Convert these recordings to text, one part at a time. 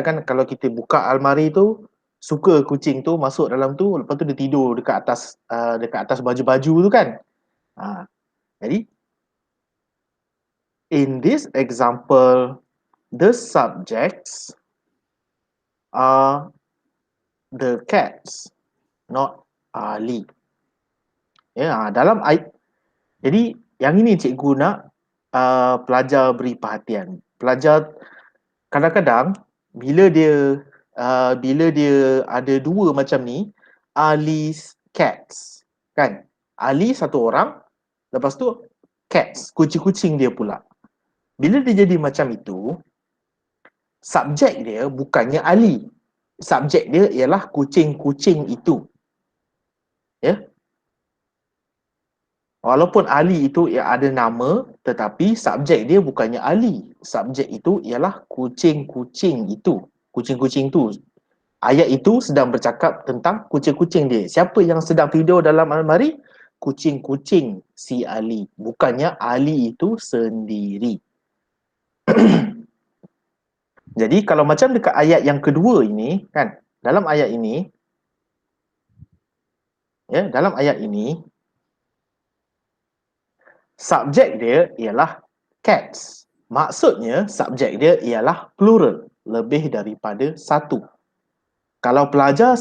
kan kalau kita buka almari tu, suka kucing tu masuk dalam tu, lepas tu dia tidur dekat atas baju-baju tu kan. Jadi in this example, the subjects are the cats, not Ali. Ya, dalam ayat. Jadi yang ini cikgu nak pelajar beri perhatian. Pelajar kadang-kadang bila dia ada dua macam ni, Ali's cats, kan? Ali satu orang, lepas tu cats, kucing-kucing dia pula. Bila dia jadi macam itu, subjek dia bukannya Ali. Subjek dia ialah kucing-kucing itu. Ya. Walaupun Ali itu ada nama, tetapi subjek dia bukannya Ali. Subjek itu ialah kucing-kucing itu. Kucing-kucing itu. Ayat itu sedang bercakap tentang kucing-kucing dia. Siapa yang sedang tidur dalam almari? Kucing-kucing si Ali. Bukannya Ali itu sendiri. Jadi kalau macam dekat ayat yang kedua ini, kan, dalam ayat ini, subjek dia ialah cats. Maksudnya subjek dia ialah plural, lebih daripada satu. Kalau pelajar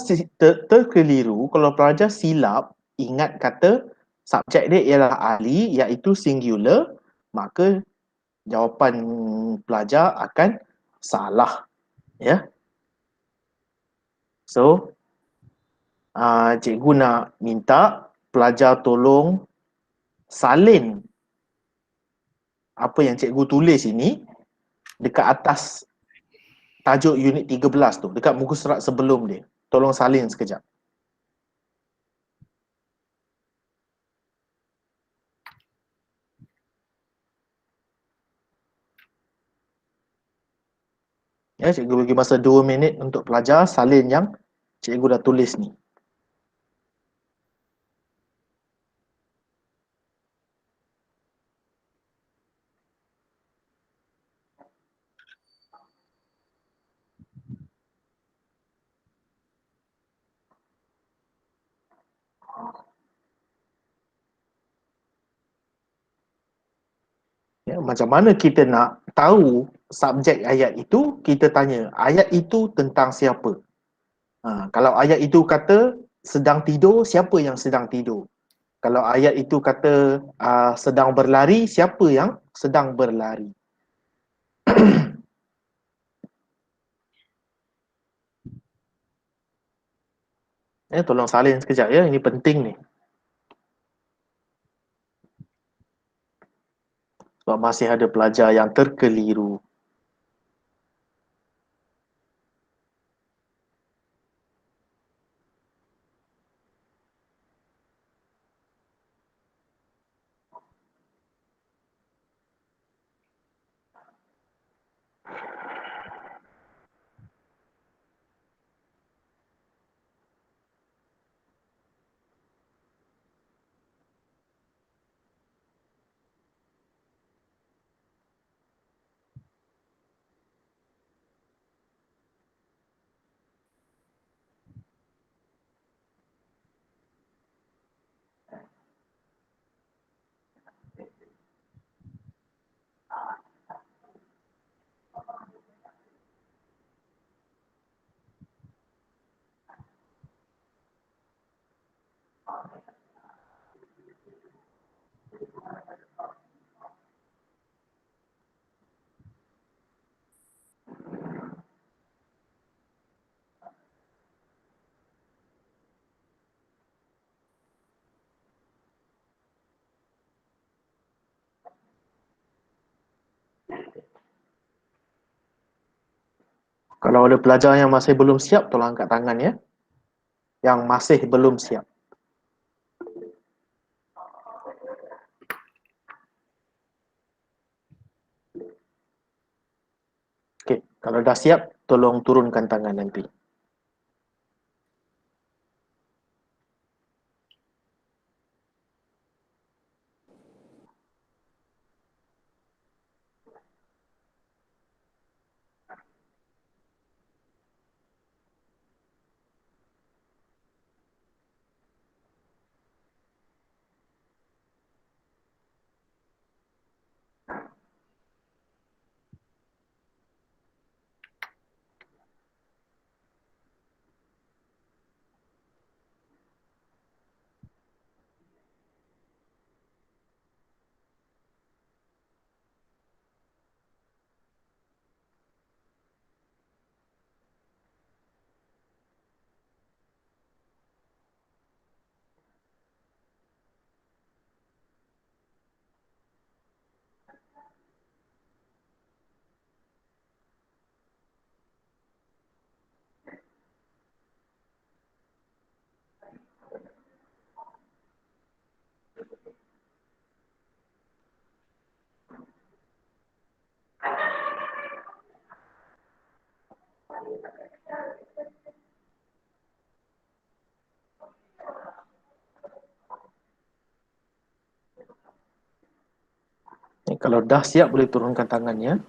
terkeliru, kalau pelajar silap, ingat kata subjek dia ialah Ali, iaitu singular, maka jawapan pelajar akan salah. Ya. So, cikgu nak minta pelajar tolong salin apa yang cikgu tulis ini dekat atas tajuk unit 13 tu, dekat muka surat sebelum dia. Tolong salin sekejap. Ya, cikgu bagi masa 2 minit untuk pelajar salin yang cikgu dah tulis ni. Ya, macam mana kita nak tahu subjek ayat itu? Kita tanya, ayat itu tentang siapa? Kalau ayat itu kata sedang tidur, siapa yang sedang tidur? Kalau ayat itu kata sedang berlari, siapa yang sedang berlari? Tolong salin sekejap ya, ini penting ni. Sebab masih ada pelajar yang terkeliru. Kalau ada pelajar yang masih belum siap, tolong angkat tangan ya. Yang masih belum siap. Okey, kalau dah siap, tolong turunkan tangan nanti. Kalau dah siap boleh turunkan tangannya.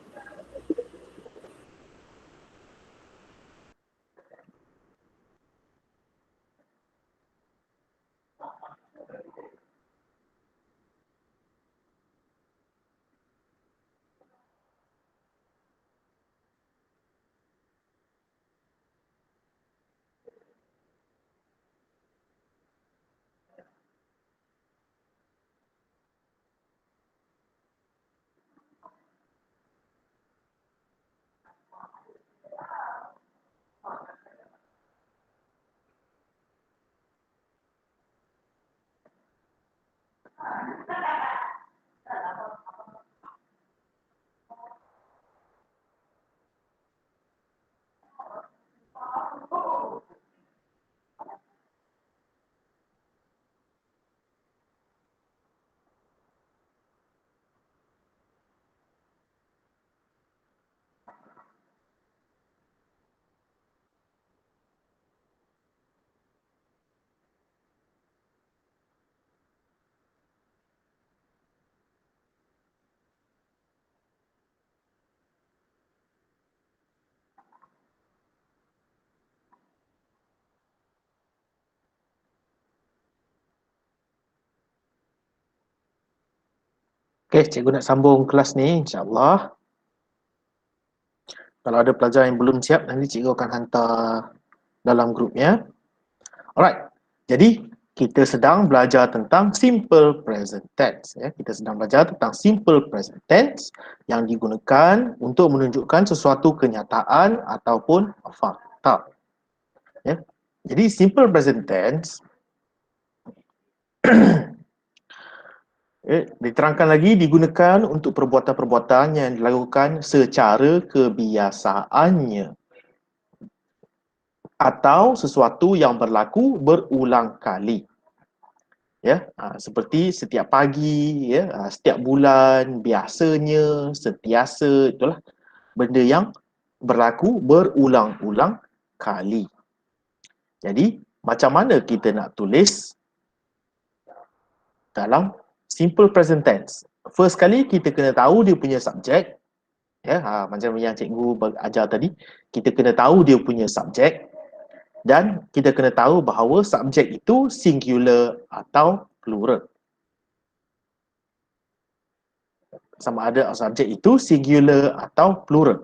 Okey, cikgu nak sambung kelas ni insya-Allah. Kalau ada pelajar yang belum siap, nanti cikgu akan hantar dalam grupnya. Alright. Jadi kita sedang belajar tentang simple present tense. Ya. Kita sedang belajar tentang simple present tense yang digunakan untuk menunjukkan sesuatu kenyataan ataupun fakta. Ya. Jadi simple present tense diterangkan lagi digunakan untuk perbuatan-perbuatan yang dilakukan secara kebiasaannya atau sesuatu yang berlaku berulang kali. Ya, seperti setiap pagi, ya, setiap bulan, biasanya, sentiasa, itulah benda yang berlaku berulang-ulang kali. Jadi, macam mana kita nak tulis dalam simple present tense? First kali kita kena tahu dia punya subjek. Ya, macam yang cikgu ajar tadi, kita kena tahu dia punya subjek dan kita kena tahu bahawa subjek itu singular atau plural. Sama ada subjek itu singular atau plural.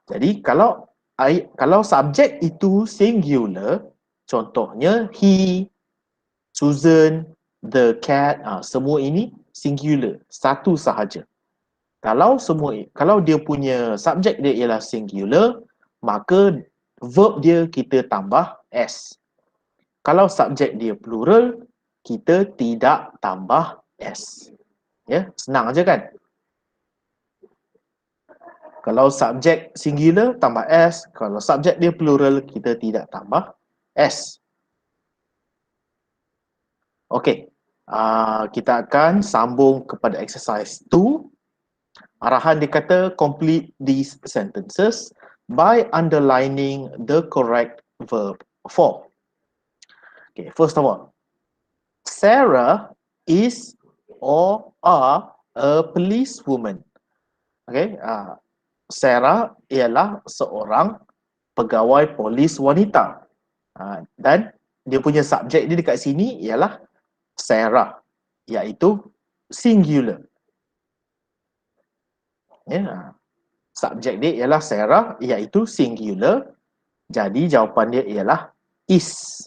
Jadi kalau subjek itu singular, contohnya he, Susan, the cat, semua ini singular, satu sahaja. Kalau dia punya subjek dia ialah singular, maka verb dia kita tambah s. Kalau subjek dia plural, kita tidak tambah s. Ya, senang aja kan? Kalau subjek singular tambah s, kalau subjek dia plural kita tidak tambah s. Okey. Kita akan sambung kepada exercise 2. Arahan dia kata complete these sentences by underlining the correct verb form. Okay, first of all, Sarah is or are a policewoman. Okay, Sarah ialah seorang pegawai polis wanita. Dan dia punya subjek dia dekat sini ialah Sarah, iaitu singular. Ya, subjek dia ialah Sarah, iaitu singular. Jadi jawapan dia ialah is.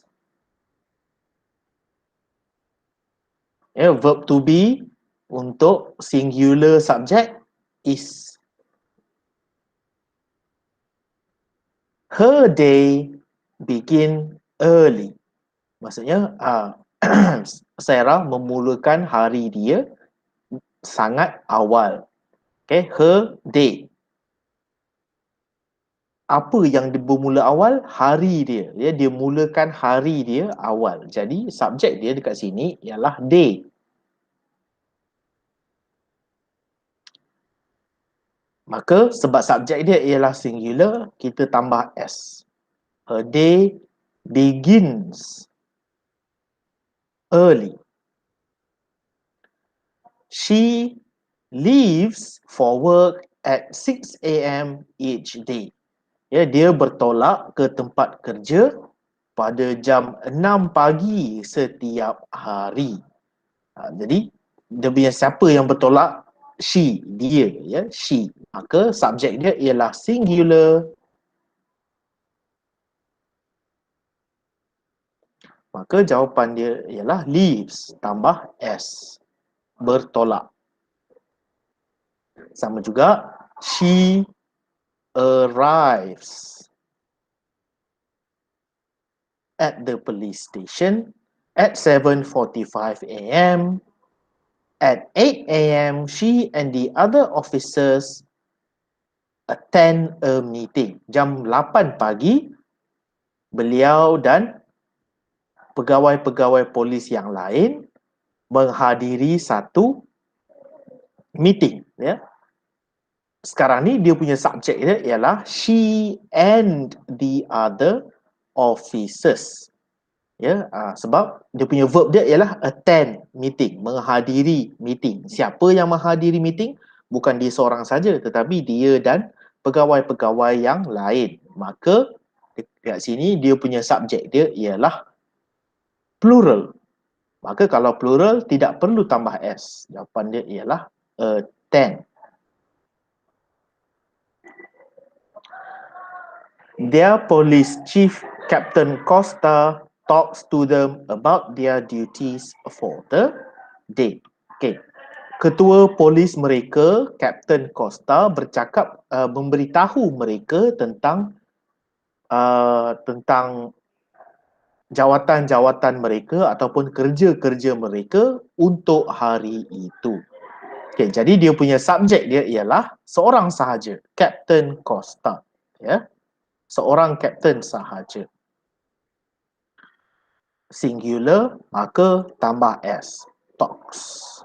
Ya, verb to be untuk singular subjek is. Her day begin early. Maksudnya Sarah memulakan hari dia sangat awal. Okay, her day. Apa yang bermula awal? Hari dia. Ya, dia mulakan hari dia awal. Jadi subjek dia dekat sini ialah day. Maka sebab subjek dia ialah singular, kita tambah S. Her day begins early. She leaves for work at 6 a.m. each day. Ya, dia bertolak ke tempat kerja pada jam 6 pagi setiap hari. Jadi dia punya siapa yang bertolak? She, dia, ya, she. Maka subjek dia ialah singular. Maka jawapan dia ialah leaves tambah s, bertolak. Sama juga, she arrives at the police station at 7:45 a.m. At 8 a.m., she and the other officers attend a meeting. Jam 8 pagi, beliau dan pegawai-pegawai polis yang lain menghadiri satu meeting. Ya. Sekarang ni dia punya subjek dia ialah she and the other officers. Ya, sebab dia punya verb dia ialah attend meeting, menghadiri meeting. Siapa yang menghadiri meeting? Bukan dia seorang saja, tetapi dia dan pegawai-pegawai yang lain. Maka dekat sini dia punya subjek dia ialah plural. Maka kalau plural tidak perlu tambah s. Jawapan dia ialah attend. Their police chief, Captain Costa, talks to them about their duties for the day. Okay. Ketua polis mereka, Captain Costa, bercakap, memberitahu mereka tentang jawatan-jawatan mereka ataupun kerja-kerja mereka untuk hari itu. Okay, jadi dia punya subjek dia ialah seorang sahaja, Captain Costa. Ya, seorang captain sahaja. Singular, maka tambah s, talks.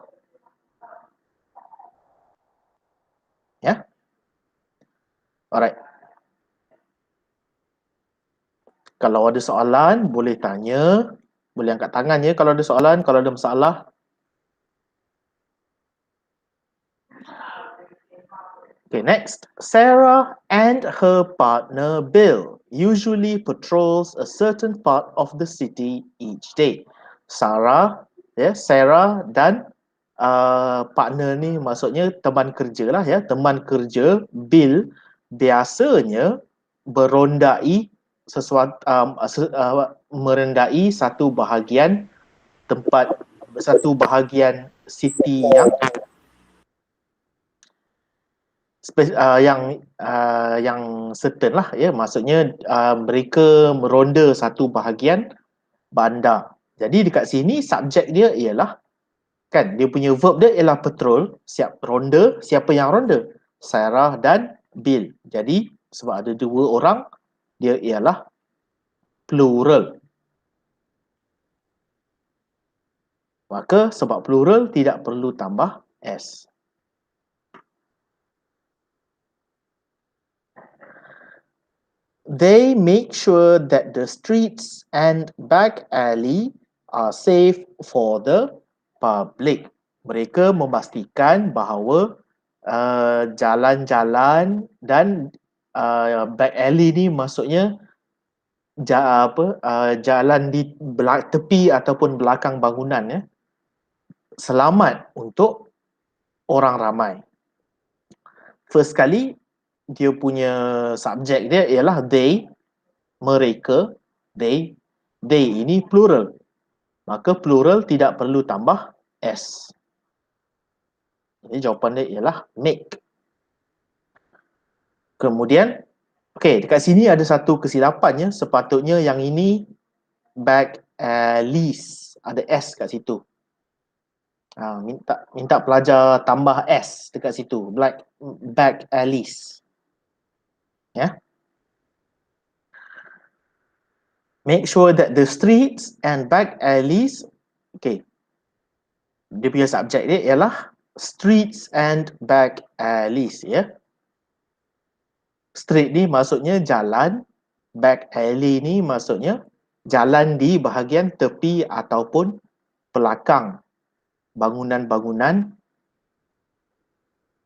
Ya, alright. Kalau ada soalan, boleh tanya. Boleh angkat tangan ya kalau ada soalan, kalau ada masalah. Okay, next. Sarah and her partner Bill usually patrols a certain part of the city each day. Sarah dan partner ni maksudnya teman kerja lah ya. Teman kerja Bill biasanya merondai merendai satu bahagian city yang certain lah ya, maksudnya mereka meronda satu bahagian bandar. Jadi dekat sini subjek dia ialah, kan, dia punya verb dia ialah patrol, siap ronda. Siapa yang ronda? Sarah dan Bill. Jadi sebab ada dua orang, dia ialah plural. Maka sebab plural tidak perlu tambah s. They make sure that the streets and back alley are safe for the public. Mereka memastikan bahawa jalan-jalan dan back alley ni maksudnya jalan di tepi ataupun belakang bangunan ya, selamat untuk orang ramai. First kali dia punya subjek dia ialah they, mereka. They ini plural. Maka plural tidak perlu tambah s. Jadi jawapan dia ialah make. Kemudian, okay, dekat sini ada satu kesilapan ya. Sepatutnya yang ini back alleys. Ada s kat situ. Minta pelajar tambah s dekat situ. Back alleys. Ya. Make sure that the streets and back alleys, okay, dia punya subjek dia ialah streets and back alleys ya. Street ni maksudnya jalan, back alley ni maksudnya jalan di bahagian tepi ataupun belakang bangunan-bangunan.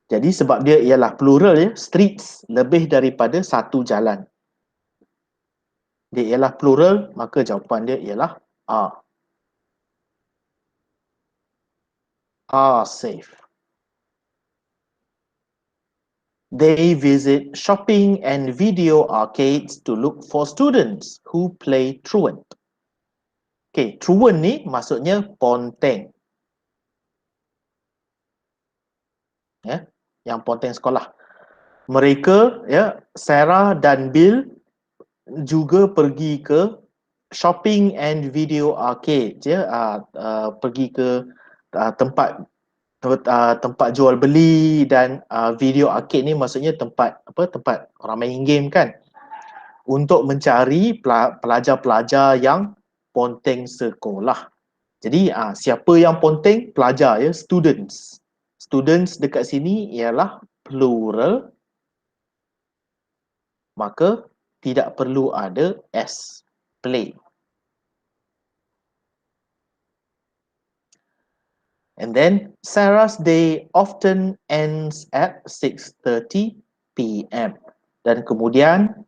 Jadi sebab dia ialah plural ya, streets lebih daripada satu jalan. Dia ialah plural, maka jawapan dia ialah A. A safe. They visit shopping and video arcades to look for students who play truant. Okay, truant ni maksudnya ponteng. Ya, yang ponteng sekolah. Mereka, ya, Sarah dan Bill juga pergi ke shopping and video arcade, ya, pergi ke tempat tempat jual beli dan video arcade ni maksudnya tempat orang main game kan, untuk mencari pelajar-pelajar yang ponteng sekolah. Jadi siapa yang ponteng? Pelajar ya, students. Students dekat sini ialah plural, maka tidak perlu ada S. Play. And then Sarah's day often ends at 6:30 p.m. Dan kemudian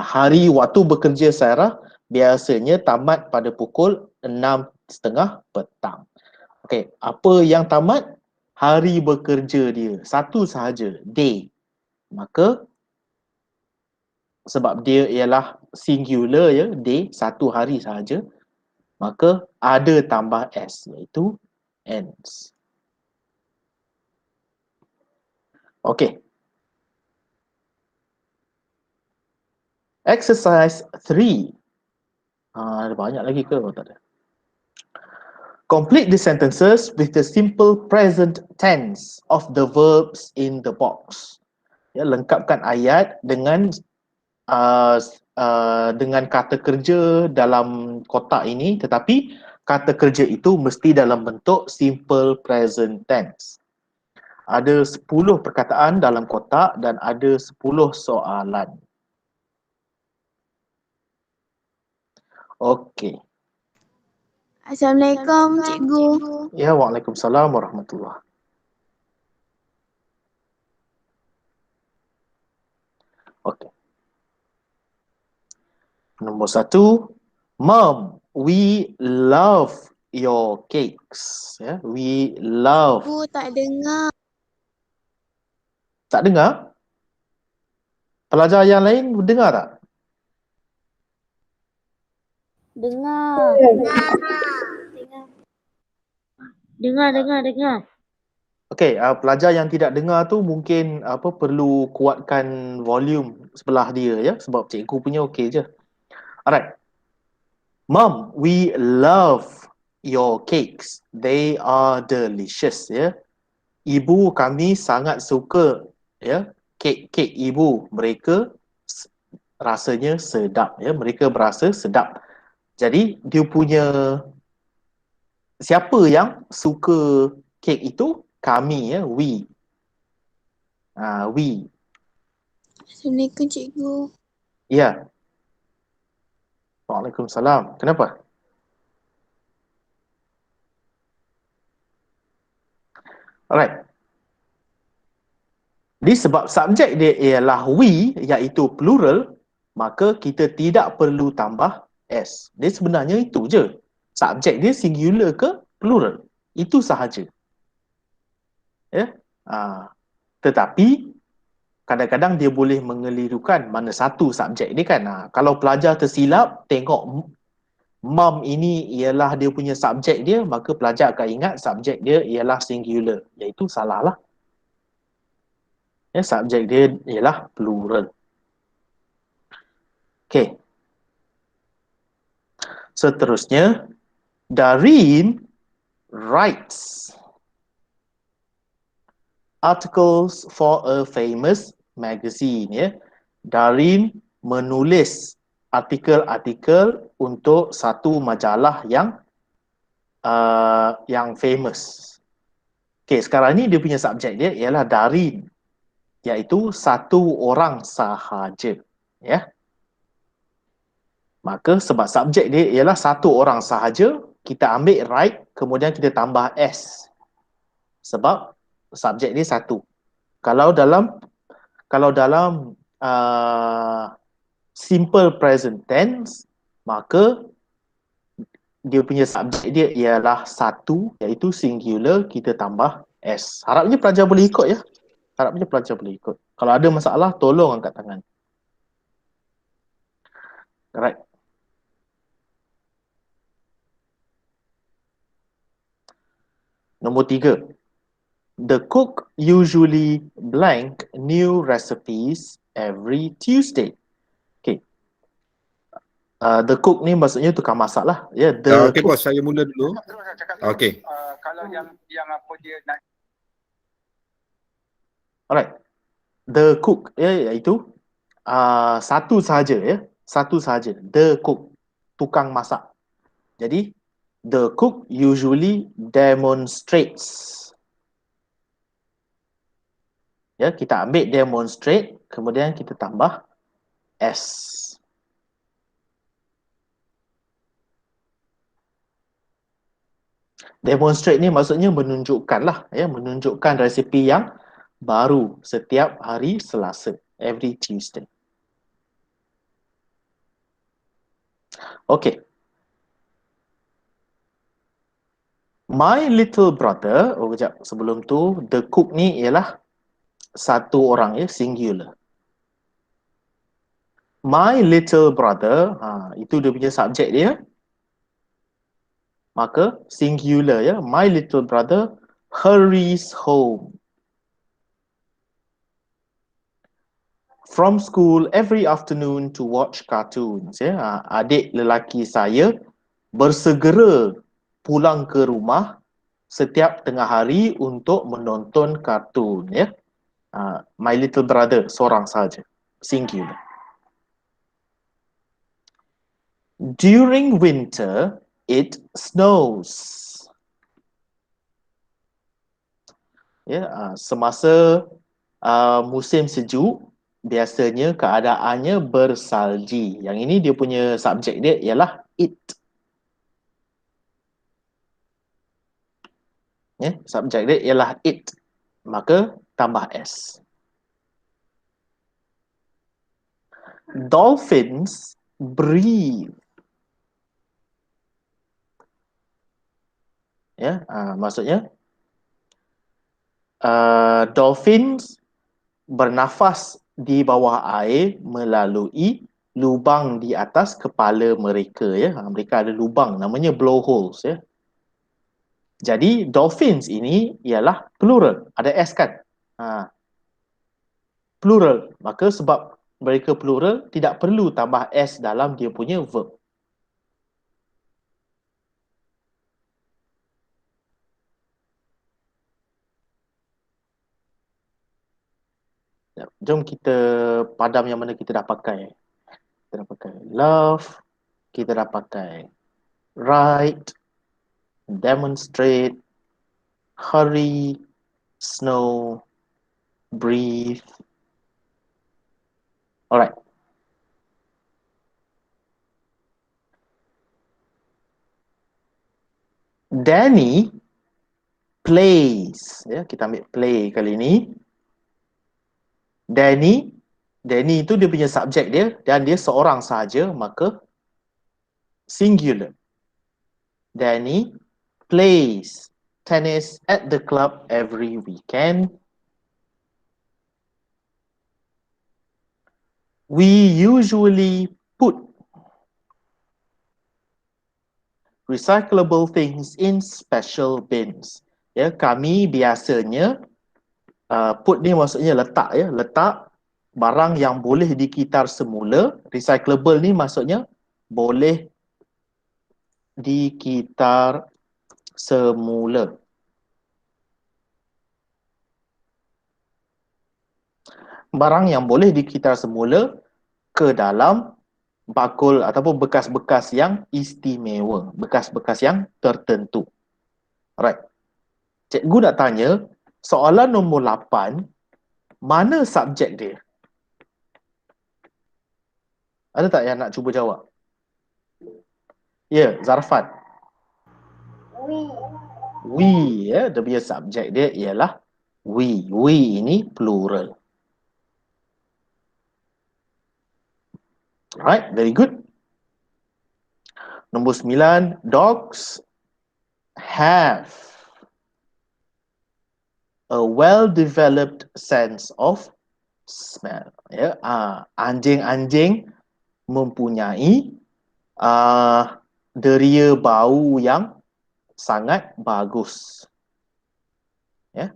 hari waktu bekerja Sarah biasanya tamat pada pukul 6:30 petang. Okey, apa yang tamat? Hari bekerja dia. Satu sahaja, day. Maka sebab dia ialah singular ya, day, satu hari sahaja, maka ada tambah S, iaitu ends. Okey. Exercise 3. Ada banyak lagi ke? Oh, tak ada. Complete the sentences with the simple present tense of the verbs in the box. Ya, lengkapkan ayat dengan kata kerja dalam kotak ini, tetapi kata kerja itu mesti dalam bentuk simple present tense. Ada 10 perkataan dalam kotak dan ada 10 soalan. Okey. Assalamualaikum, cikgu. Ya, waalaikumsalam warahmatullahi. Okey. Nombor 1, Mom, we love your cakes. Ya, we love. Cikgu tak dengar. Tak dengar? Pelajar yang lain dengar tak? Dengar. Dengar. Okey, pelajar yang tidak dengar tu mungkin perlu kuatkan volume sebelah dia ya, sebab cikgu punya okey je. Alright. Mom, we love your cakes. They are delicious ya. Ibu kami sangat suka ya kek-kek ibu. Mereka rasanya sedap ya, mereka berasa sedap. Jadi dia punya siapa yang suka kek itu? Kami ya, we. We. Assalamualaikum, cikgu. Ya. Waalaikumsalam. Kenapa? Alright. Disebab subjek dia ialah we, iaitu plural, maka kita tidak perlu tambah S. Dia sebenarnya itu je. Subjek dia singular ke plural. Itu sahaja. Ya. Tetapi kadang-kadang dia boleh mengelirukan mana satu subjek dia kan. Kalau pelajar tersilap tengok mom ini ialah dia punya subjek dia, maka pelajar akan ingat subjek dia ialah singular. Iaitu salah lah. Ya, subjek dia ialah plural. Okey. Seterusnya, Darin writes articles for a famous magazine. Ya. Darin menulis artikel-artikel untuk satu majalah yang famous. Okey, sekarang ni dia punya subjek dia ialah Darin. iaitu satu orang sahaja. Ya. Maka sebab subjek dia ialah satu orang sahaja, kita ambil right, kemudian kita tambah S. Sebab subjek dia satu. Kalau dalam simple present tense, maka dia punya subjek dia ialah satu, iaitu singular, kita tambah S. Harapnya pelajar boleh ikut ya. Harapnya pelajar boleh ikut. Kalau ada masalah, tolong angkat tangan. Right. Nombor 3. The cook usually blank new recipes every Tuesday. Okay. The cook ni maksudnya tukang masak lah. Ya, the Okey cook. bos, saya mula dulu. Okey. Kalau yang apa dia nak Alright. The cook iaitu satu sahaja ya. Satu sahaja. The cook. Tukang masak. Jadi the cook usually demonstrates. Ya, kita ambil demonstrate, kemudian kita tambah S. Demonstrate ni maksudnya menunjukkan lah, ya, menunjukkan resipi yang baru setiap hari Selasa, every Tuesday. Okay. My little brother, kejap, sebelum tu, the cook ni ialah satu orang ya, singular. My little brother, itu dia punya subjek dia. Maka singular ya, my little brother hurries home from school every afternoon to watch cartoons ya. Adik lelaki saya bersegera pulang ke rumah setiap tengah hari untuk menonton kartun ya. My little brother seorang saja, singular. During winter it snows. Ya, semasa musim sejuk biasanya keadaannya bersalji. Yang ini dia punya subjek dia ialah it. Ya, subjek dia ialah it. Maka tambah S. Dolphins breathe. Ya, maksudnya dolphins bernafas di bawah air melalui lubang di atas kepala mereka ya. Mereka ada lubang namanya blowholes ya. Jadi dolphins ini ialah plural, ada S kan? Plural. Maka sebab mereka plural, tidak perlu tambah S dalam dia punya verb. Jom kita padam yang mana kita dah pakai. Kita dah pakai love, kita dah pakai write, demonstrate, hurry, snow, breathe. Alright. Danny plays. Ya, kita ambil play kali ini. Danny itu dia punya subjek dia dan dia seorang sahaja, maka singular. Danny plays tennis at the club every weekend. We usually put recyclable things in special bins. Ya, kami biasanya put ni maksudnya letak ya, letak barang yang boleh dikitar semula. Recyclable ni maksudnya boleh dikitar semula. Barang yang boleh dikitar semula ke dalam bakul ataupun bekas-bekas yang istimewa, bekas-bekas yang tertentu. Alright. Cikgu nak tanya, soalan nombor 8 Mana subjek dia? Ada tak yang nak cuba jawab? Ya, Zarfan. We, ya, dia punya subjek dia ialah we. We ini plural. Right, very good. Nombor 9, dogs have a well-developed sense of smell. Ya, anjing-anjing mempunyai deria bau yang sangat bagus. Ya.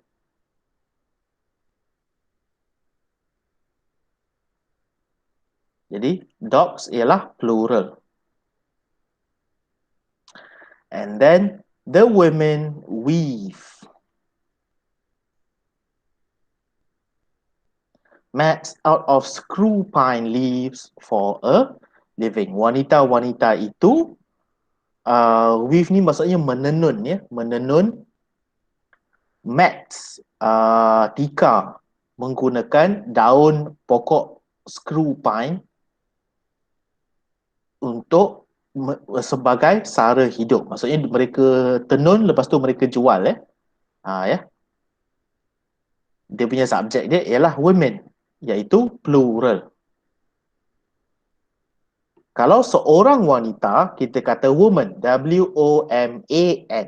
Jadi dogs ialah plural. And then the women weave mats out of screw pine leaves for a living. Wanita-wanita itu weave ni maksudnya menenun, ya, menenun mats, tikar menggunakan daun pokok screw pine untuk sebagai sara hidup. Maksudnya mereka tenun, lepas tu mereka jual, ya. Ya. Dia punya subjek dia ialah women, iaitu plural. Kalau seorang wanita, kita kata woman, W-O-M-A-N.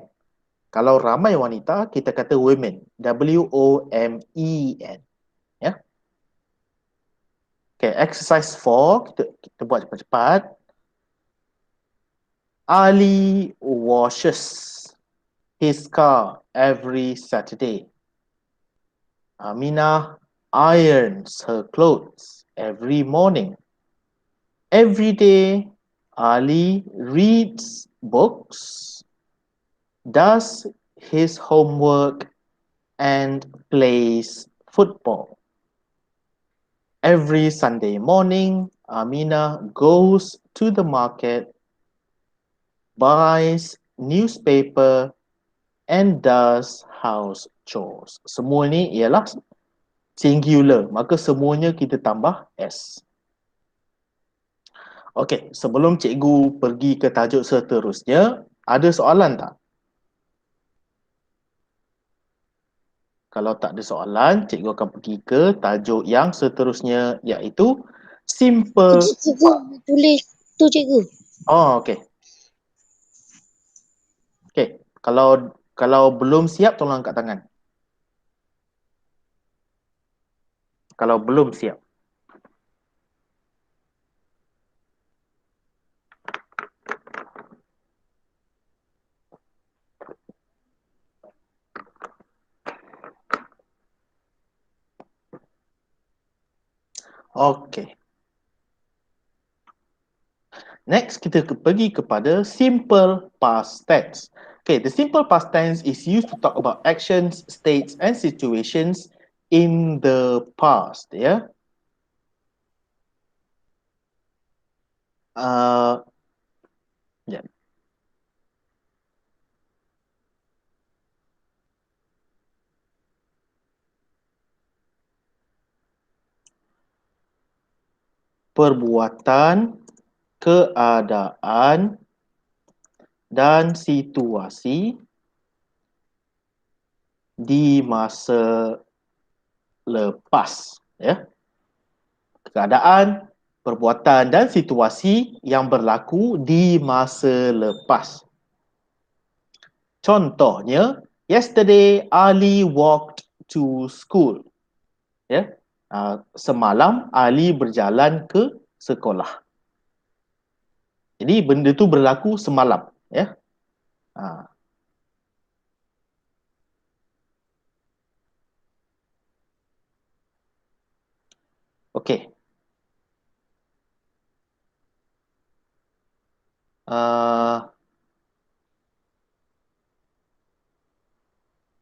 Kalau ramai wanita, kita kata women, W-O-M-E-N. Ya. Okay, exercise 4, kita buat cepat-cepat. Ali washes his car every Saturday. Aminah irons her clothes every morning. Every day, Ali reads books, does his homework, and plays football. Every Sunday morning, Aminah goes to the market, buys newspaper, and does house chores. Semua ni ialah singular, maka semuanya kita tambah S. Okey, sebelum cikgu pergi ke tajuk seterusnya, ada soalan tak? Kalau tak ada soalan, cikgu akan pergi ke tajuk yang seterusnya, iaitu simple. Cikgu, tulis tu cikgu. Oh, okey. Okey, kalau belum siap, tolong angkat tangan. Kalau belum siap. Okey. Next, kita pergi kepada simple past tense. Okay, the simple past tense is used to talk about actions, states, and situations in the past. Ya. Ya. Perbuatan, keadaan, dan situasi di masa lepas. Ya. Keadaan, perbuatan, dan situasi yang berlaku di masa lepas. Contohnya, yesterday Ali walked to school. Ya. Semalam Ali berjalan ke sekolah. Jadi benda tu berlaku semalam, ya. Okey.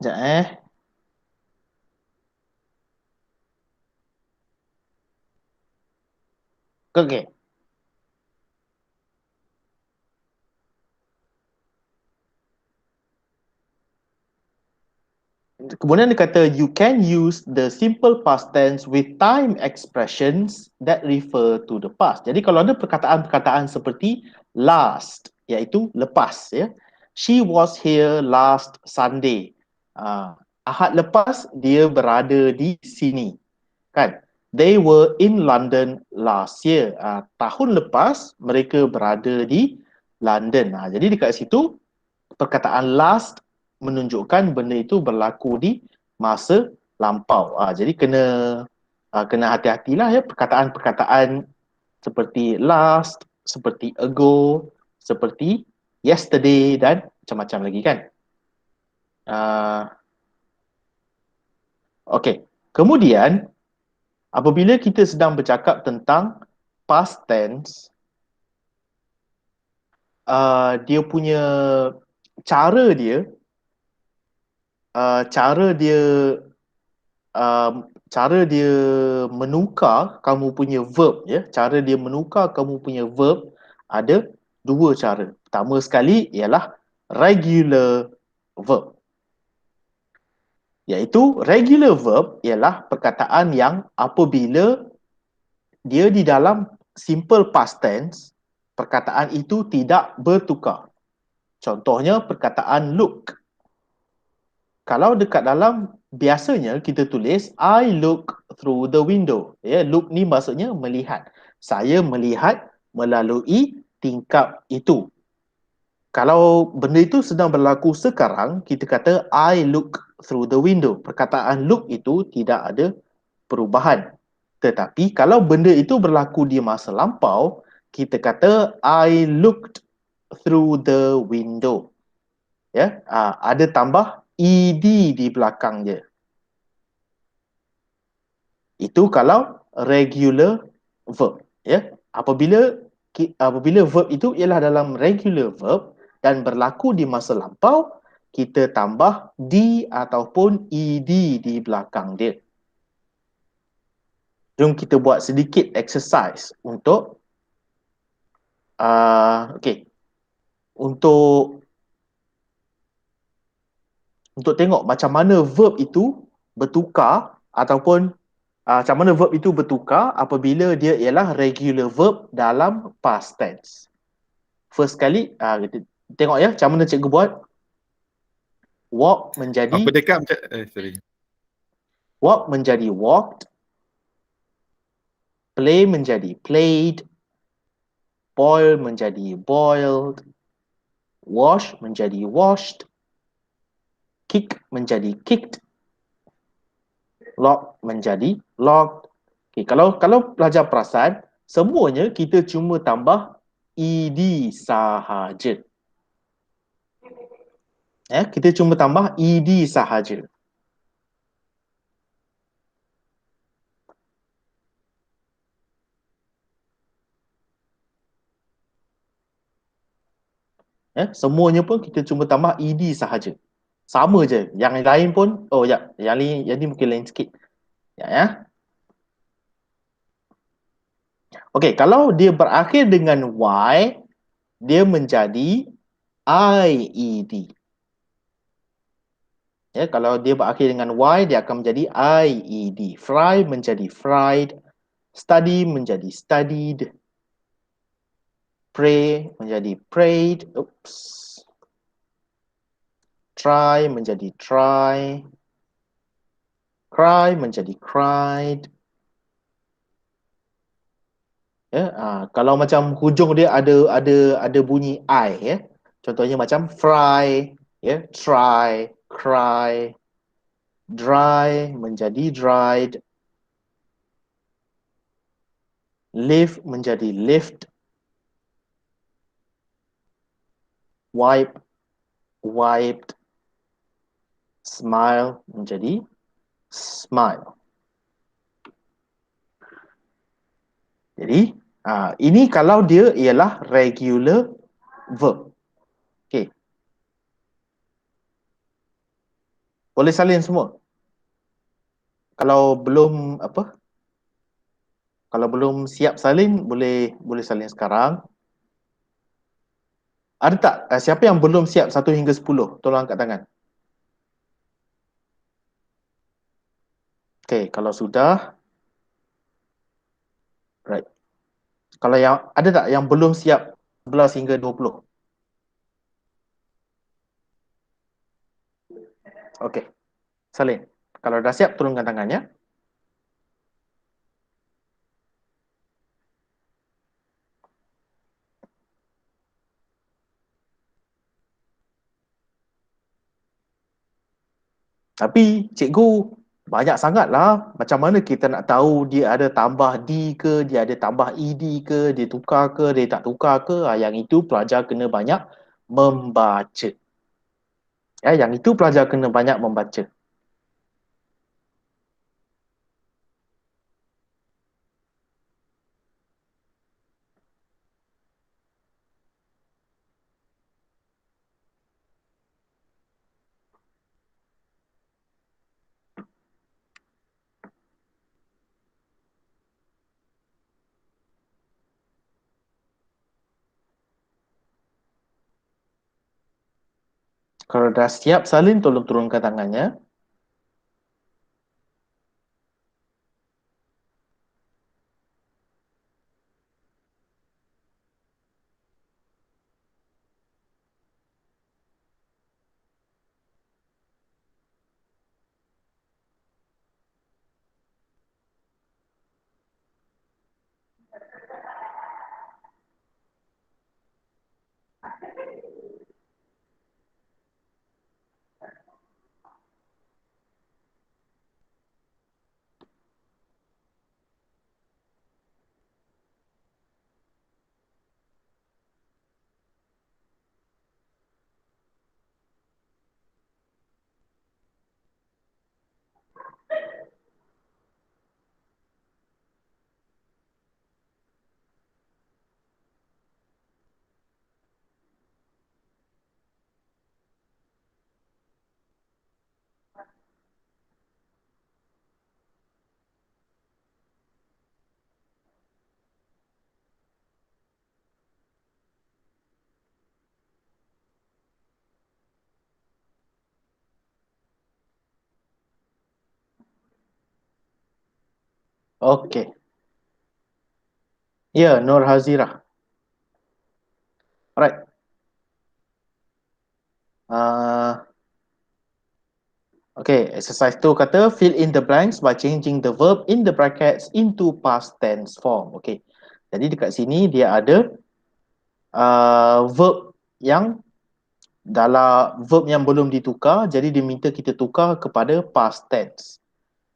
Sekejap. Okey. Kemudian dia kata you can use the simple past tense with time expressions that refer to the past. Jadi kalau ada perkataan-perkataan seperti last, iaitu lepas, ya. She was here last Sunday. Ahad lepas dia berada di sini, kan? They were in London last year. Tahun lepas mereka berada di London. Jadi dekat situ perkataan last menunjukkan benda itu berlaku di masa lampau. Jadi kena hati-hatilah ya, perkataan-perkataan seperti last, seperti ago, seperti yesterday dan macam-macam lagi kan. Okey. Kemudian apabila kita sedang bercakap tentang past tense, dia punya cara dia menukar kamu punya verb, ya. Cara dia menukar kamu punya verb ada dua cara. Pertama sekali ialah regular verb. Iaitu regular verb ialah perkataan yang apabila dia di dalam simple past tense, perkataan itu tidak bertukar. Contohnya perkataan look. Kalau dekat dalam, biasanya kita tulis I look through the window. Ya, look ni maksudnya melihat. Saya melihat melalui tingkap itu. Kalau benda itu sedang berlaku sekarang, kita kata I look through the window. Perkataan look itu tidak ada perubahan. Tetapi kalau benda itu berlaku di masa lampau, kita kata I looked through the window. Ya, ada tambah ed di belakang dia. Itu kalau regular verb, ya. Apabila verb itu ialah dalam regular verb dan berlaku di masa lampau, kita tambah d ataupun ed di belakang dia. Jom kita buat sedikit exercise untuk untuk tengok macam mana verb itu bertukar ataupun macam mana verb itu bertukar apabila dia ialah regular verb dalam past tense. First kali, kita tengok ya macam mana cikgu buat. Walk menjadi Apa dekat macam sorry. Walk menjadi walked. Play menjadi played. Boil menjadi boiled. Wash menjadi washed. Kick menjadi kicked. Lock menjadi locked. Okay, kalau pelajar perasan, semuanya kita cuma tambah ed sahaja. Kita cuma tambah ed sahaja. Semuanya pun kita cuma tambah ed sahaja. Sama je. Yang lain pun, yang ni mungkin lain sikit. Ya. Okey, kalau dia berakhir dengan y, dia menjadi ied. Ya, kalau dia berakhir dengan y, dia akan menjadi ied. Fry menjadi fried. Study menjadi studied. Pray menjadi prayed. Try menjadi try. Cry menjadi cried. Kalau macam hujung dia ada bunyi I, ya. Contohnya macam fry, ya, try, cry. Dry menjadi dried. Live menjadi lived. Wipe, wiped. Smile menjadi smile. Jadi, ini kalau dia ialah regular verb. Okey. Boleh salin semua? Kalau belum kalau belum siap salin, boleh salin sekarang. Ada tak siapa yang belum siap 1 hingga 10? Tolong angkat tangan. Okay, kalau sudah, right. Kalau yang ada tak yang belum siap 11 hingga 20? Okay, Salin. Kalau dah siap, turunkan tangannya. Tapi cikgu banyak sangat lah. Macam mana kita nak tahu dia ada tambah D ke, dia ada tambah ED ke, dia tukar ke, dia tak tukar ke. Yang itu pelajar kena banyak membaca. Yang itu pelajar kena banyak membaca. Kalau dah siap Salin, tolong turunkan tangannya. Okey. Ya, Nur Hazirah. Alright. Okay, exercise tu kata fill in the blanks by changing the verb in the brackets into past tense form. Okay, jadi dekat sini dia ada verb yang belum ditukar, jadi dia minta kita tukar kepada past tense.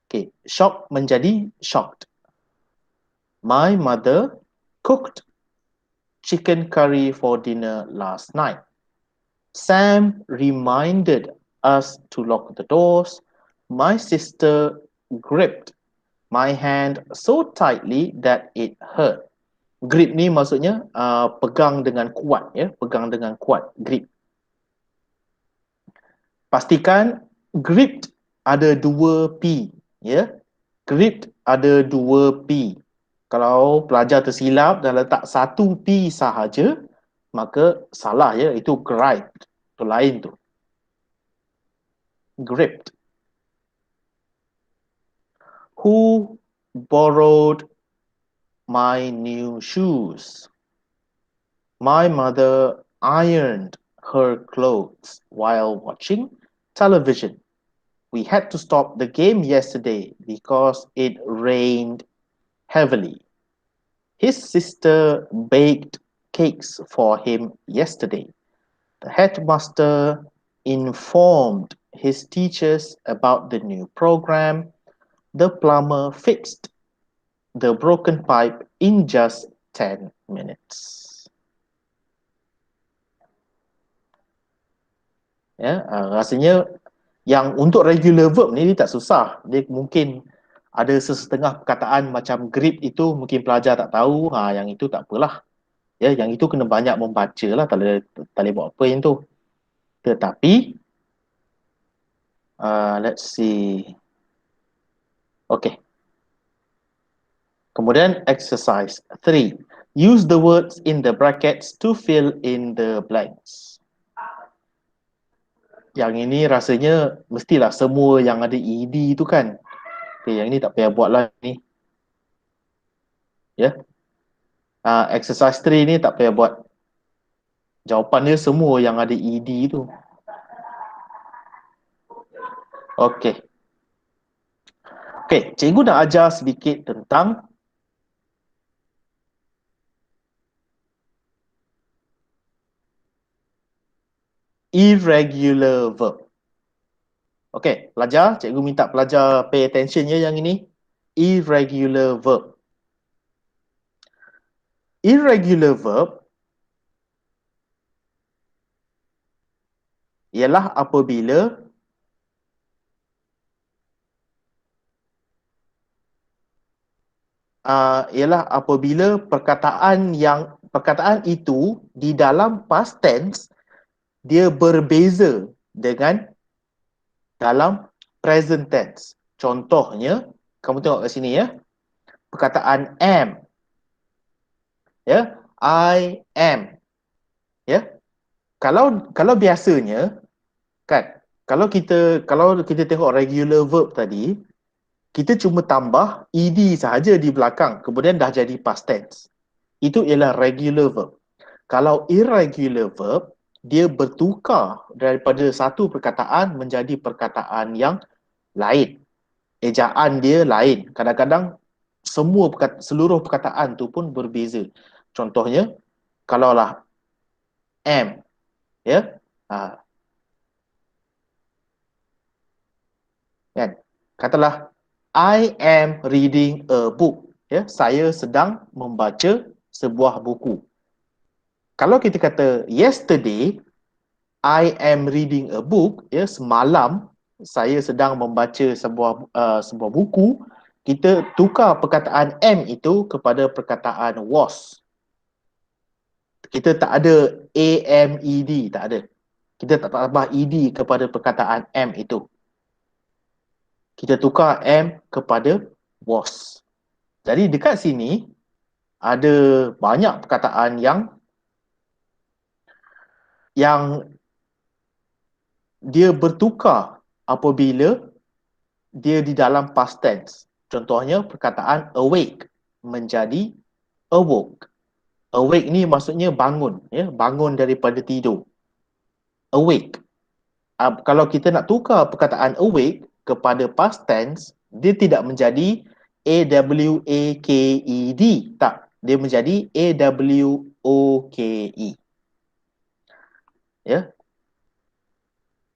Okay, shocked menjadi shocked. My mother cooked chicken curry for dinner last night. Sam reminded us to lock the doors. My sister gripped my hand so tightly that it hurt. Grip ni maksudnya pegang dengan kuat, ya, pegang dengan kuat, grip. Pastikan gripped ada 2 P, ya. Gripped ada 2 P. Kalau pelajar tersilap dan letak 1 P sahaja, maka salah, ya, itu gripped. Itu lain tu. Gripped. Who borrowed my new shoes? My mother ironed her clothes while watching television. We had to stop the game yesterday because it rained heavily. His sister baked cakes for him yesterday. The headmaster informed his teachers about the new program. The plumber fixed the broken pipe in just 10 minutes. Ya, rasanya yang untuk regular verb ni dia tak susah. Dia mungkin ada sesetengah perkataan macam grip itu mungkin pelajar tak tahu, yang itu tak apalah. Ya, yang itu kena banyak membaca lah, tak boleh buat apa yang tu. Tetapi let's see. Okay. Kemudian exercise 3. Use the words in the brackets to fill in the blanks. Yang ini rasanya mestilah semua yang ada ED tu kan. Okay, yang ni tak payah buat lah ni. Ya. Exercise 3 ni tak payah buat. Jawapan dia semua yang ada ED tu. Okay. Okay, cikgu nak ajar sedikit tentang irregular verb. Okay, pelajar, cikgu minta pelajar pay attention ya yang ini. Irregular verb. Irregular verb ialah apabila perkataan itu di dalam past tense dia berbeza dengan dalam present tense. Contohnya, kamu tengok kat sini ya. Perkataan am. Ya, I am. Ya. Kalau biasanya kan, kalau kita tengok regular verb tadi, kita cuma tambah ed sahaja di belakang, kemudian dah jadi past tense. Itu ialah regular verb. Kalau irregular verb, dia bertukar daripada satu perkataan menjadi perkataan yang lain. Ejaan dia lain. Kadang-kadang seluruh perkataan tu pun berbeza. Contohnya, kalaulah am, ya, kan? Katalah I am reading a book. Ya, saya sedang membaca sebuah buku. Kalau kita kata yesterday I am reading a book, ya, semalam saya sedang membaca sebuah buku, kita tukar perkataan am itu kepada perkataan was. Kita tak ada amed, tak ada. Kita tak tambah ed kepada perkataan am itu. Kita tukar am kepada was. Jadi dekat sini ada banyak perkataan yang dia bertukar apabila dia di dalam past tense. Contohnya perkataan awake menjadi awoke. Awake ni maksudnya bangun, ya, bangun daripada tidur. Awake. Kalau kita nak tukar perkataan awake kepada past tense, dia tidak menjadi awaked, tak. Dia menjadi awoke. Ya.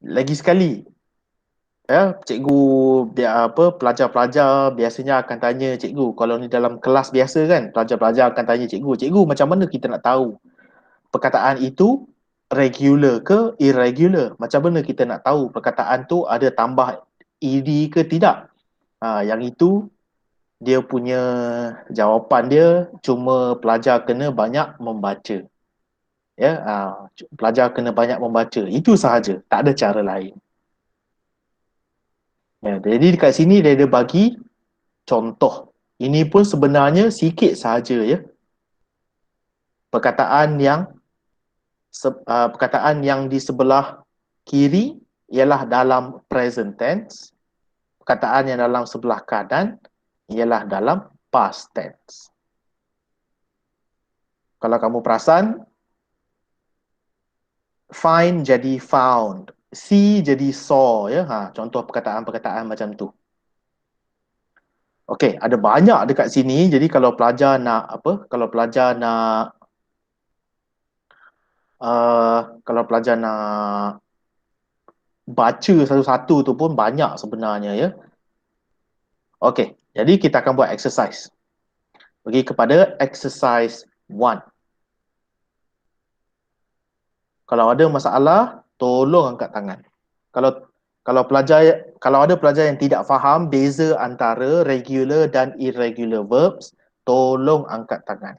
Lagi sekali, ya, cikgu pelajar-pelajar biasanya akan tanya cikgu, kalau ni dalam kelas biasa kan, pelajar-pelajar akan tanya cikgu, macam mana kita nak tahu perkataan itu regular ke irregular? Macam mana kita nak tahu perkataan tu ada tambah ed ke tidak? Yang itu dia punya jawapan dia cuma pelajar kena banyak membaca. Ya, pelajar kena banyak membaca. Itu sahaja, tak ada cara lain. Ya, jadi dekat sini dia ada bagi contoh. Ini pun sebenarnya sikit sahaja ya. Perkataan yang di sebelah kiri ialah dalam present tense. Perkataan yang dalam sebelah kanan ialah dalam past tense. Kalau kamu perasan, find jadi found, see jadi saw ya. Contoh perkataan-perkataan macam tu. Okey, ada banyak dekat sini. Jadi kalau pelajar nak baca satu-satu tu pun banyak sebenarnya ya. Okey, jadi kita akan buat exercise. Pergi kepada exercise 1. Kalau ada masalah, tolong angkat tangan. Kalau ada pelajar yang tidak faham beza antara regular dan irregular verbs, tolong angkat tangan.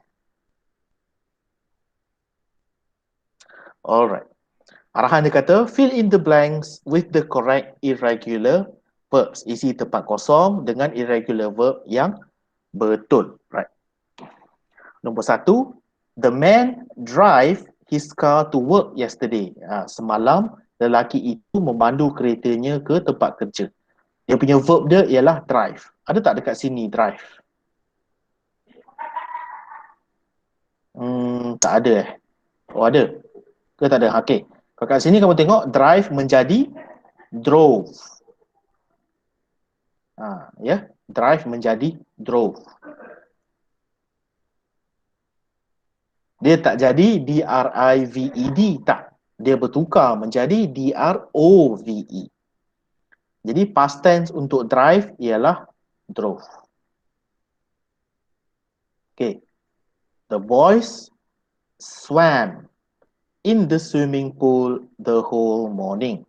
Alright. Arahan dia kata, fill in the blanks with the correct irregular verbs. Isi tempat kosong dengan irregular verb yang betul. Right. Nombor 1, the man drive his car to work yesterday. Semalam, lelaki itu memandu keretanya ke tempat kerja. Dia punya verb dia ialah drive. Ada tak dekat sini drive? Tak ada Oh ada ke tak ada? Okey. Kalau kat sini kamu tengok drive menjadi drove. Ya, drive menjadi drove. Dia tak jadi D-R-I-V-E-D, tak. Dia bertukar menjadi D-R-O-V-E. Jadi past tense untuk drive ialah drove. Okay. The boys swam in the swimming pool the whole morning.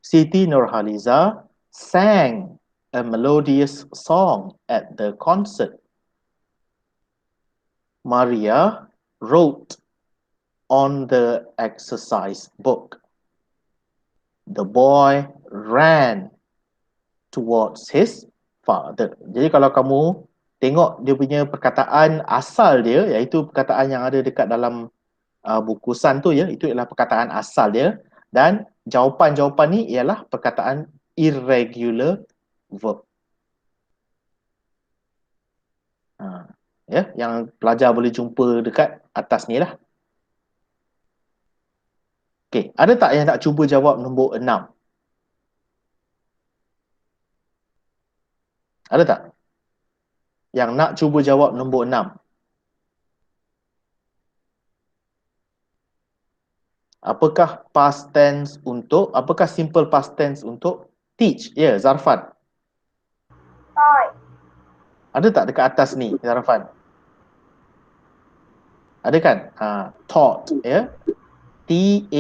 Siti Nurhaliza sang a melodious song at the concert. Maria wrote on the exercise book. The boy ran towards his father. Jadi kalau kamu tengok dia punya perkataan asal dia, iaitu perkataan yang ada dekat dalam bukusan tu ya, itu ialah perkataan asal dia, dan jawapan-jawapan ni ialah perkataan irregular verb. Ya, yang pelajar boleh jumpa dekat atas ni lah. Okey, ada tak yang nak cuba jawab nombor 6? Ada tak? Yang nak cuba jawab nombor 6? Apakah simple past tense untuk teach? Ya, Zarfan. Ada tak dekat atas ni, Zarfan? Ada kan? Taught, ya. T-A-U-G-H-T.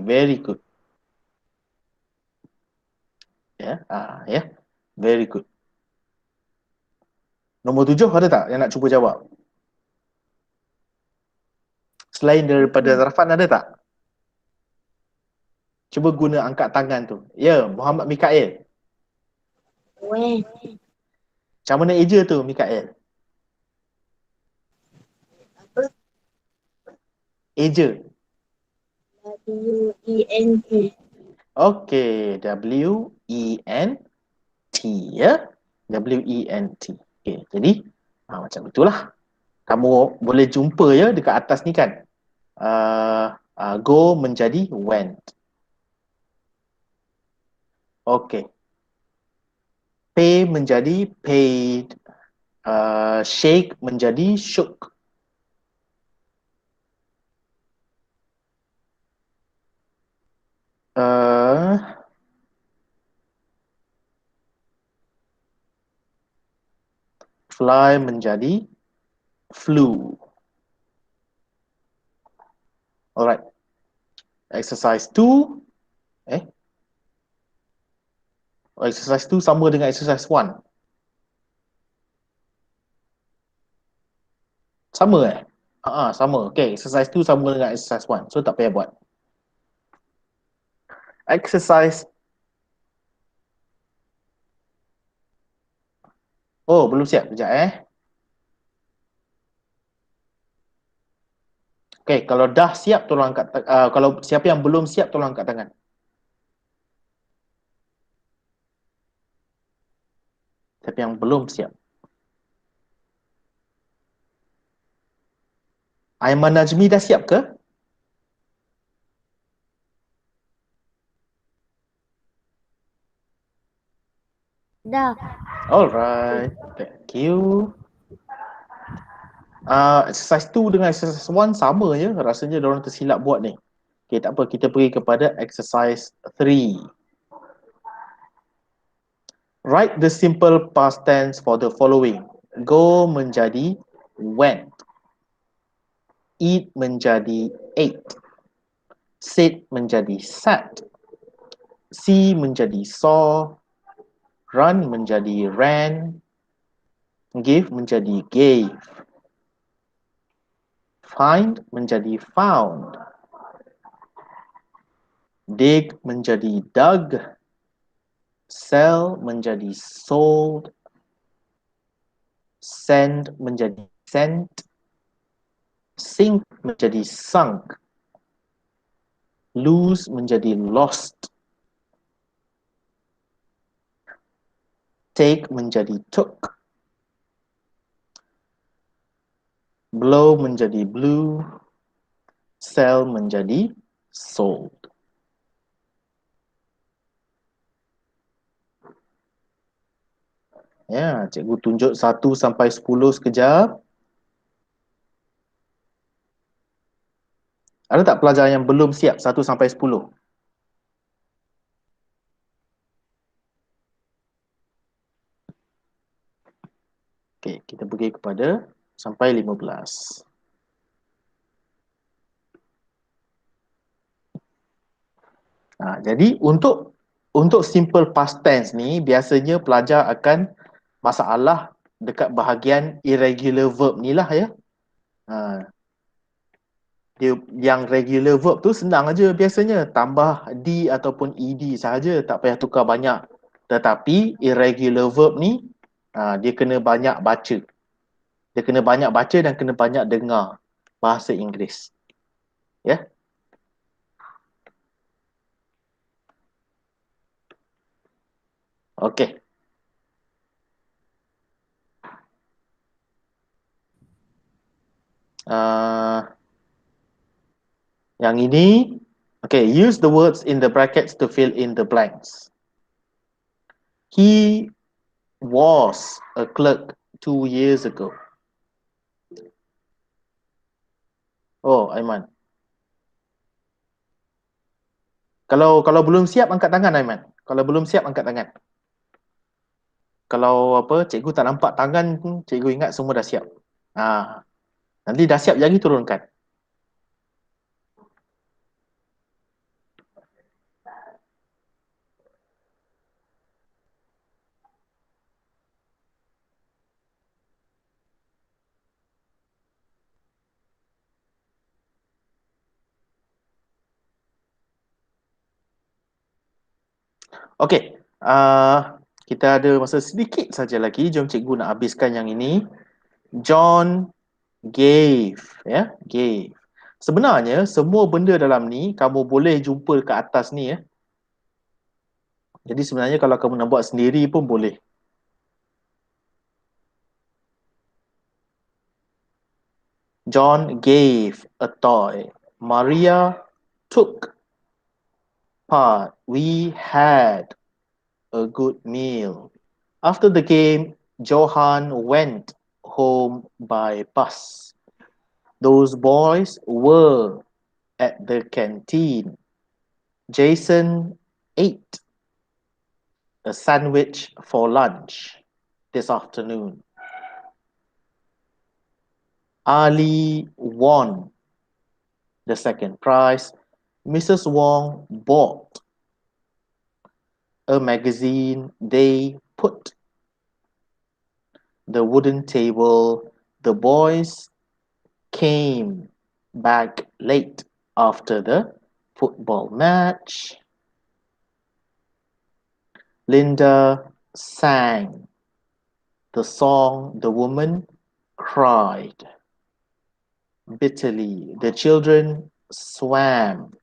Very good. Ya, ya. Very good. Nombor 7 ada tak yang nak cuba jawab? Selain daripada Zarfan, ada tak? Cuba guna angkat tangan tu. Ya, Muhammad Mikael. When. Macam mana eja tu, Mikael? Apa? Eja. W-E-N-T. Okey, W-E-N-T, ya. W-E-N-T. Okey, jadi macam itulah. Kamu boleh jumpa ya dekat atas ni kan. Go menjadi went. Okey. Pay menjadi paid. Shake menjadi shook. Fly menjadi flew. Alright. Exercise 2. Exercise 2 sama dengan exercise 1. Sama sama. Okay, exercise 2 sama dengan exercise 1. So tak payah buat. Exercise. Oh, belum siap. Sekejap Okay, kalau dah siap tolong angkat kalau siapa yang belum siap tolong angkat tangan. Siapa yang belum siap? Aiman Najmi dah siap ke? Dah. Alright, thank you. Exercise 2 dengan exercise 1 sama je. Rasanya diorang tersilap buat ni. Okay, tak apa. Kita pergi kepada exercise 3. Write the simple past tense for the following. Go menjadi went. Eat menjadi ate. Sit menjadi sat. See menjadi saw. Run menjadi ran. Give menjadi gave. Find menjadi found. Dig menjadi dug. Sell menjadi sold. Send menjadi sent. Sink menjadi sunk. Lose menjadi lost. Take menjadi took. Blow menjadi blew. Sell menjadi sold. Ya, cikgu tunjuk 1 sampai 10 sekejap. Ada tak pelajar yang belum siap 1 sampai 10? Okey, kita pergi kepada sampai 15. Jadi untuk simple past tense ni biasanya pelajar akan masalah dekat bahagian irregular verb ni lah ya. Yang regular verb tu senang aja biasanya, tambah D ataupun ED sahaja, tak payah tukar banyak. Tetapi irregular verb ni dia kena banyak baca. Dia kena banyak baca dan kena banyak dengar bahasa Inggeris. Ya. Okey. Yang ini, okay, use the words in the brackets to fill in the blanks. He was a clerk 2 years ago. Oh, Aiman. Kalau belum siap, angkat tangan Aiman. Kalau belum siap, angkat tangan. Kalau cikgu tak nampak tangan, cikgu ingat semua dah siap. Nanti dah siap, jari turunkan. Okey, kita ada masa sedikit saja lagi. Jom cikgu nak habiskan yang ini. John gave, ya, gave. Sebenarnya semua benda dalam ni kamu boleh jumpa ke atas ni ya. Jadi sebenarnya kalau kamu nak buat sendiri pun boleh. John gave a toy. Maria took part. We had a good meal. After the game, Johan went home by bus. Those boys were at the canteen. Jason ate a sandwich for lunch this afternoon. Ali won the second prize. Mrs. Wong bought a magazine. They put the wooden table. The boys came back late after the football match. Linda sang the song. The woman cried bitterly. The children swam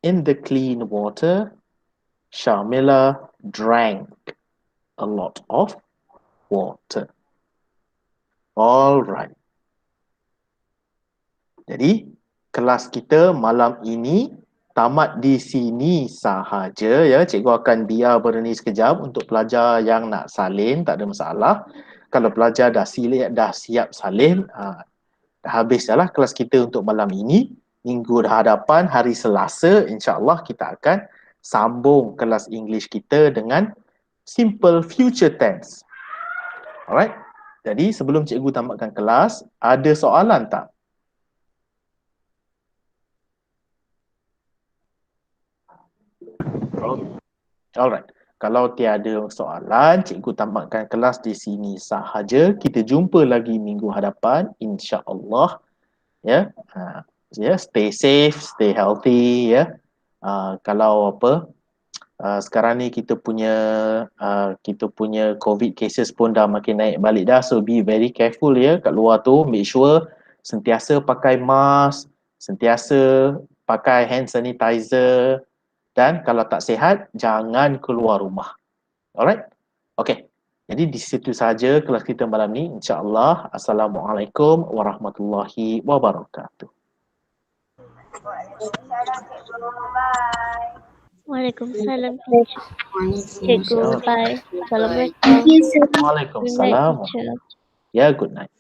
in the clean water. Sharmila drank a lot of water. All right. Jadi, kelas kita malam ini tamat di sini sahaja ya. Cikgu akan biar berhenti sekejap untuk pelajar yang nak salin, tak ada masalah. Kalau pelajar dah siap salin, dah habis dah lah kelas kita untuk malam ini. Minggu hadapan hari Selasa, insya-Allah kita akan sambung kelas English kita dengan simple future tense. Alright. Jadi sebelum cikgu tamatkan kelas, ada soalan tak? Alright. Kalau tiada soalan, cikgu tamatkan kelas di sini sahaja. Kita jumpa lagi minggu hadapan, insya-Allah. Ya. Stay safe, stay healthy ya. Kalau sekarang ni kita punya COVID cases pun dah makin naik balik dah, so be very careful ya kat luar tu. Make sure sentiasa pakai mask, sentiasa pakai hand sanitizer, dan kalau tak sihat jangan keluar rumah. Alright? Okay. Jadi di situ saja kelas kita malam ni. InsyaAllah. Assalamualaikum warahmatullahi wabarakatuh. Waalaikumsalam. Cikgu, bye. Assalamualaikum. Thank you so Waalaikumsalam. Good night, teacher. Ya, good night.